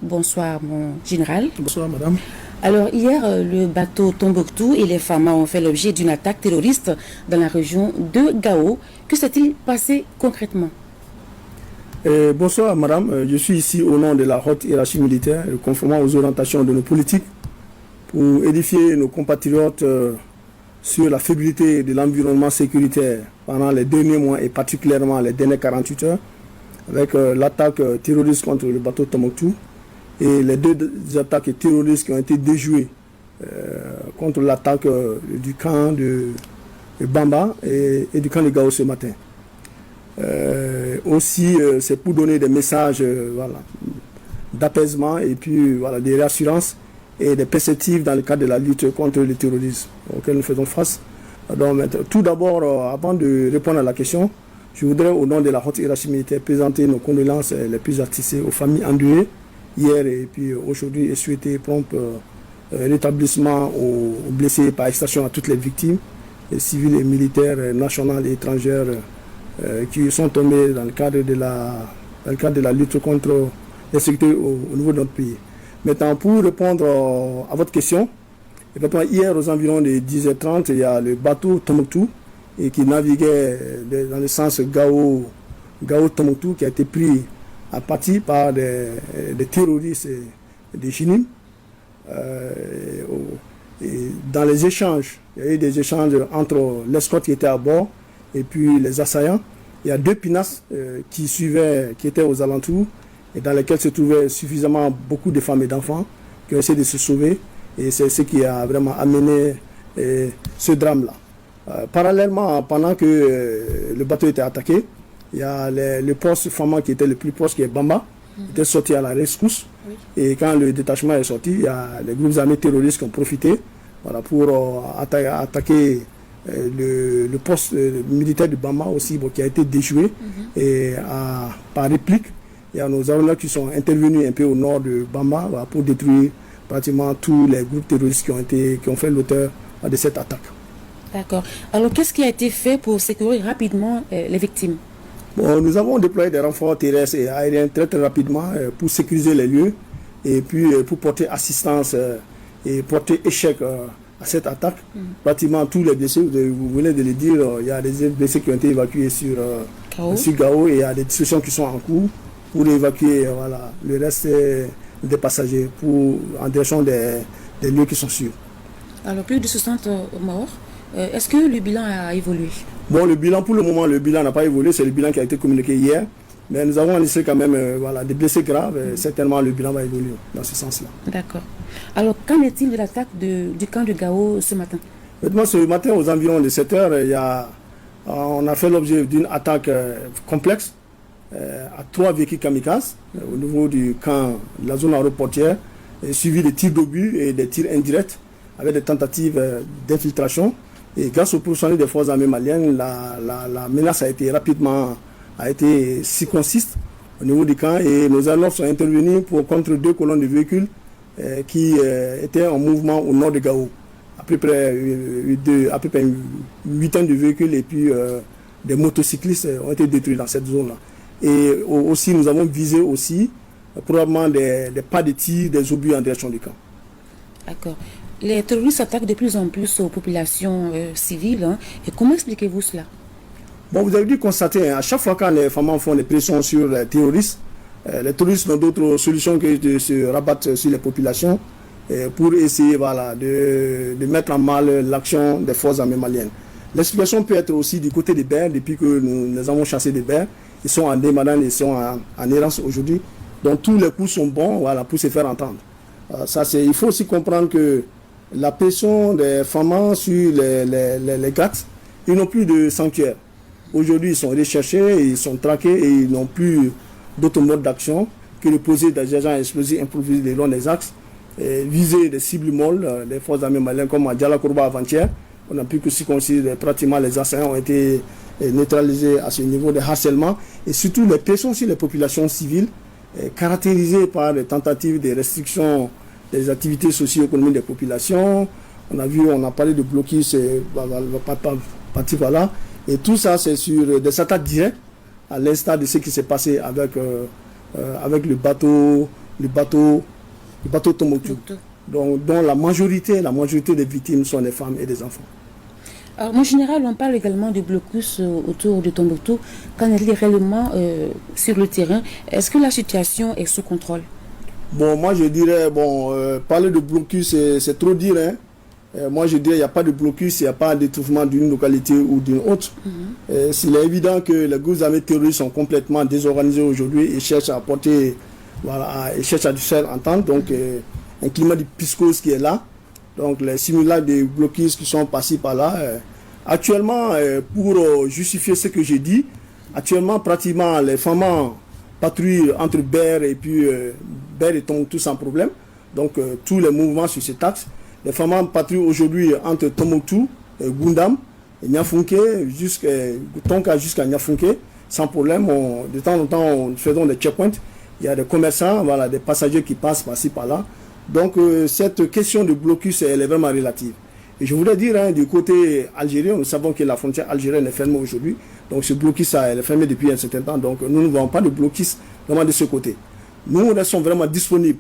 Bonsoir, mon général. Bonsoir, madame. Alors, hier, le bateau Tombouctou et les Famas ont fait l'objet d'une attaque terroriste dans la région de Gao. Que s'est-il passé concrètement? Bonsoir, madame. Je suis ici au nom de la haute hiérarchie militaire, conformément aux orientations de nos politiques, pour édifier nos compatriotes sur la fébrilité de l'environnement sécuritaire pendant les derniers mois et particulièrement les dernières 48 heures, avec l'attaque terroriste contre le bateau Tombouctou et les deux attaques terroristes qui ont été déjouées contre l'attaque du camp de Bamba et du camp de Gao ce matin. Aussi, c'est pour donner des messages d'apaisement et puis des rassurances et des perspectives dans le cadre de la lutte contre le terrorisme auquel nous faisons face. Donc, tout d'abord, avant de répondre à la question, je voudrais, au nom de la haute hiérarchie militaire, présenter nos condoléances les plus attristées aux familles endeuillées hier et puis aujourd'hui et souhaiter prompt rétablissement aux blessés, par extension à toutes les victimes, les civils et militaires, nationales et étrangères, qui sont tombés dans le cadre de la lutte contre l'insécurité au niveau de notre pays. Maintenant, pour répondre à votre question, hier aux environs de 10h30, il y a le bateau Tombouctou qui naviguait dans le sens Gao-Tombouctou qui a été pris à partie par des terroristes des Chinim. Dans les échanges, il y a eu des échanges entre l'escorte qui était à bord et puis les assaillants. Il y a deux pinasses qui étaient aux alentours et dans lesquelles se trouvaient suffisamment beaucoup de femmes et d'enfants qui ont essayé de se sauver. Et c'est ce qui a vraiment amené ce drame-là. Parallèlement, pendant que le bateau était attaqué, il y a le poste Fama qui était le plus proche, qui est Bamba, était sorti à la rescousse. Oui. Et quand le détachement est sorti, il y a les groupes armés terroristes qui ont profité pour attaquer le poste militaire de Bamba aussi, qui a été déjoué. Et par réplique, il y a nos armées qui sont intervenus un peu au nord de Bamba pour détruire pratiquement tous les groupes terroristes qui ont fait l'auteur de cette attaque. D'accord. Alors, qu'est-ce qui a été fait pour sécuriser rapidement les victimes? Bon, nous avons déployé des renforts terrestres et aériens très rapidement pour sécuriser les lieux et puis pour porter assistance et porter échec à cette attaque. Pratiquement tous les blessés, vous venez de le dire, il y a des blessés qui ont été évacués sur Gao et il y a des discussions qui sont en cours pour évacuer le reste des passagers en direction des lieux qui sont sûrs. Alors, plus de 60 morts. Est-ce que le bilan a évolué? Bon, le bilan, pour le moment, le bilan n'a pas évolué. C'est le bilan qui a été communiqué hier. Mais nous avons laissé quand même des blessés graves. Certainement, le bilan va évoluer dans ce sens-là. D'accord. Alors, qu'en est-il de l'attaque du camp de Gao ce matin? Maintenant, ce matin, aux environs de 7 heures, on a fait l'objet d'une attaque complexe à 3 véhicules kamikazes au niveau du camp de la zone aéroportière, suivi de tirs d'obus et des tirs indirects avec des tentatives d'infiltration. Et grâce au pourcentage des forces armées maliennes, la menace a été rapidement circonscrite au niveau du camp et nos armées sont intervenus contre 2 colonnes de véhicules qui étaient en mouvement au nord de Gao. À peu près une huitaine de véhicules et puis des motocyclistes ont été détruits dans cette zone-là. Et aussi, nous avons visé aussi probablement des pas de tir, des obus en direction du camp. D'accord. Les terroristes attaquent de plus en plus aux populations civiles. Et comment expliquez-vous cela? Bon, vous avez dû constater, à chaque fois quand les femmes font des pressions sur les terroristes n'ont d'autre solution que de se rabattre sur les populations pour essayer de mettre en mal l'action des forces armées maliennes. L'explication peut être aussi du côté des Bers, depuis que nous les avons chassés des Bers. Ils sont en démadane, ils sont en errance aujourd'hui. Donc tous les coups sont bons pour se faire entendre. Il faut aussi comprendre que la pression des femmes sur les GAT, ils n'ont plus de sanctuaire. Aujourd'hui, ils sont recherchés, ils sont traqués et ils n'ont plus d'autres modes d'action que de poser des agents explosifs improvisés le long des axes, viser des cibles molles, des forces armées maliennes comme à Djalakourba avant-hier. On n'a plus que circoncire pratiquement les assaillants ont été neutralisés à ce niveau de harcèlement et surtout les pressions sur les populations civiles caractérisées par des tentatives de restriction des activités socio-économiques des populations. On a parlé de blocus, et tout ça c'est sur des attaques directes, à l'instar de ce qui s'est passé avec le bateau le bateau Tombouctou. Donc, dont la majorité des victimes sont des femmes et des enfants. Alors, en général, on parle également du blocus autour de Tombouctou. Qu'en est-il réellement sur le terrain? Est-ce que la situation est sous contrôle? Bon, moi je dirais, parler de blocus, c'est trop dire. Hein. Moi je dirais, il n'y a pas de blocus, il n'y a pas d'étouffement d'une localité ou d'une autre. Il est évident que les groupes armés terroristes sont complètement désorganisés aujourd'hui et cherchent à apporter, et cherchent à faire entendre. Donc, un climat de piscose qui est là. Donc, les simulacres de blocus qui sont passés par là. Actuellement, pour justifier ce que j'ai dit, actuellement, pratiquement, les femmes patrouillent entre Ber et Tombouctou sans problème. Donc, tous les mouvements sur cet axe. Les femmes patrouillent aujourd'hui entre Tombouctou, Gundam, et Niafunke, jusqu'à Niafunke, sans problème. De temps en temps, nous faisons des checkpoints. Il y a des commerçants, des passagers qui passent par-ci, par-là. Donc, cette question de blocus, elle est vraiment relative. Et je voulais dire, du côté algérien, nous savons que la frontière algérienne est fermée aujourd'hui. Donc, ce blocus, elle est fermé depuis un certain temps. Donc, nous ne voyons pas de blocus vraiment de ce côté. Nous restons vraiment disponibles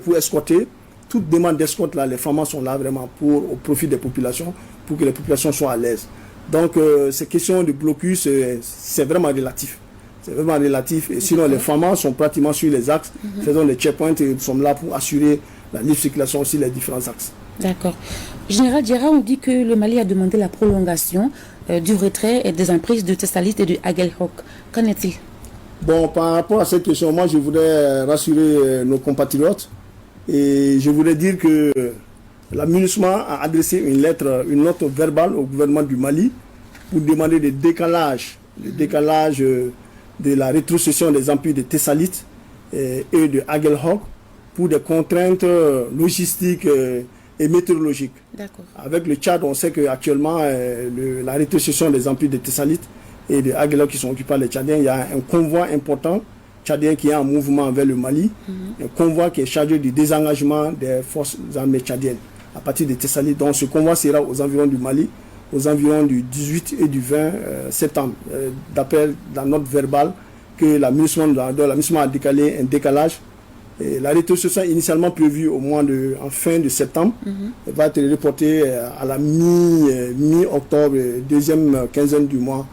pour escorter. Toute demande d'escorte, là, les femmes sont là vraiment au profit des populations, pour que les populations soient à l'aise. Donc, ces questions de blocus, c'est vraiment relatif. C'est vraiment relatif. Et sinon, les femmes sont pratiquement sur les axes, faisons des checkpoints et nous sommes là pour assurer la libre circulation aussi les différents axes. D'accord. Général Diarra, on dit que le Mali a demandé la prolongation du retrait et des emprises de Tessalit et de Aguelhok. Qu'en est-il? Bon, par rapport à cette question, moi, je voudrais rassurer nos compatriotes et je voudrais dire que la MINUSMA a adressé une note verbale au gouvernement du Mali pour demander le décalage de la rétrocession des empires de Tessalit et de Aguelhok pour des contraintes logistiques et météorologiques. Avec le Tchad, on sait qu'actuellement, la rétrocession des empires de Tessalit et de Aguelhok qui sont occupés par les Tchadiens, il y a un convoi important tchadien qui est en mouvement vers le Mali, un convoi qui est chargé du désengagement des forces armées tchadiennes à partir de Tessalit. Donc ce convoi sera aux environs du Mali, aux environs du 18 et du 20 septembre, d'après la note verbale que la MINUSMA a décalé un décalage. Et la rétrocession initialement prévue en fin de septembre va être reportée à la mi-octobre, deuxième quinzaine du mois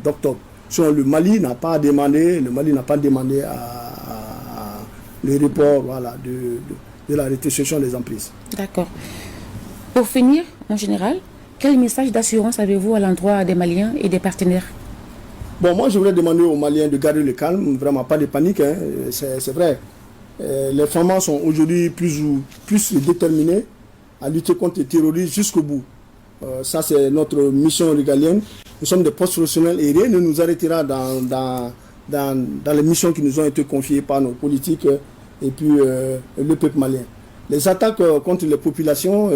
d'octobre. Le Mali n'a pas demandé le report de la rétrocession des emprises. D'accord. Pour finir, en général, quel message d'assurance avez-vous à l'endroit des Maliens et des partenaires? Bon, moi je voudrais demander aux Maliens de garder le calme, vraiment pas de panique, hein. C'est vrai. Les femmes sont aujourd'hui plus déterminées à lutter contre les terroristes jusqu'au bout. Ça, c'est notre mission régalienne. Nous sommes des postes professionnels et rien ne nous arrêtera dans les missions qui nous ont été confiées par nos politiques et puis le peuple malien. Les attaques contre les populations,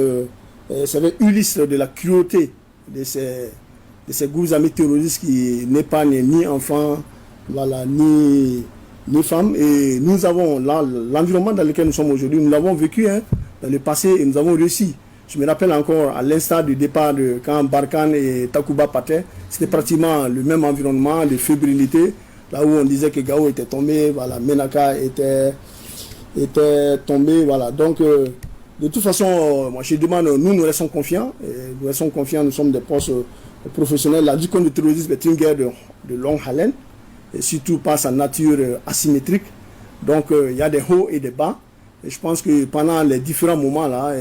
c'est illustre de la cruauté de ces groupes armés terroristes qui n'épargnent ni enfants, ni femmes. Et nous avons l'environnement dans lequel nous sommes aujourd'hui, nous l'avons vécu dans le passé et nous avons réussi. Je me rappelle encore à l'instar du départ quand Barkhane et Takuba partaient, c'était pratiquement le même environnement de fébrilité, là où on disait que Gao était tombé, Menaka était tombé, Donc, de toute façon, moi je demande, nous restons confiants, nous sommes des postes professionnels. La lutte contre le terrorisme est une guerre de longue haleine, et surtout par sa nature asymétrique. Donc, il y a des hauts et des bas. Et je pense que pendant les différents moments là,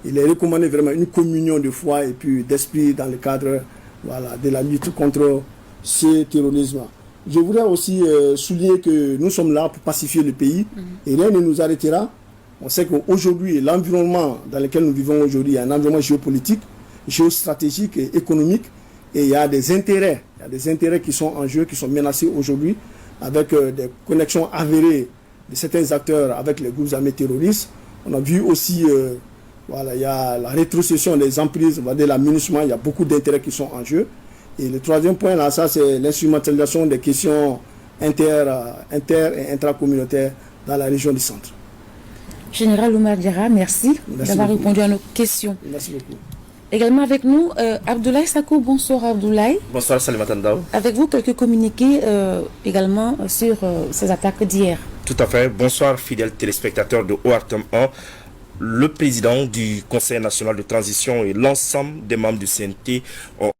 il est recommandé vraiment une communion de foi et puis d'esprit dans le cadre de la lutte contre ce terrorisme. Je voudrais aussi souligner que nous sommes là pour pacifier le pays et rien ne nous arrêtera. On sait qu'aujourd'hui, l'environnement dans lequel nous vivons aujourd'hui est un environnement géopolitique, géostratégique et économique. Et il y a des intérêts qui sont en jeu, qui sont menacés aujourd'hui avec des connexions avérées de certains acteurs avec les groupes armés terroristes. On a vu aussi, il y a la rétrocession des emprises, la MINUSMA, il y a beaucoup d'intérêts qui sont en jeu. Et le troisième point, là, ça, c'est l'instrumentalisation des questions inter- et intracommunautaires dans la région du centre. Général Oumar Diarra, merci d'avoir répondu à nos questions. Merci beaucoup. Également avec nous, Abdoulaye Sako. Bonsoir Abdoulaye. Bonsoir Salimata Ndao. Avec vous, quelques communiqués également sur ces attaques d'hier. Tout à fait. Bonsoir, fidèles téléspectateurs de ORTM 1. Le président du Conseil national de transition et l'ensemble des membres du CNT ont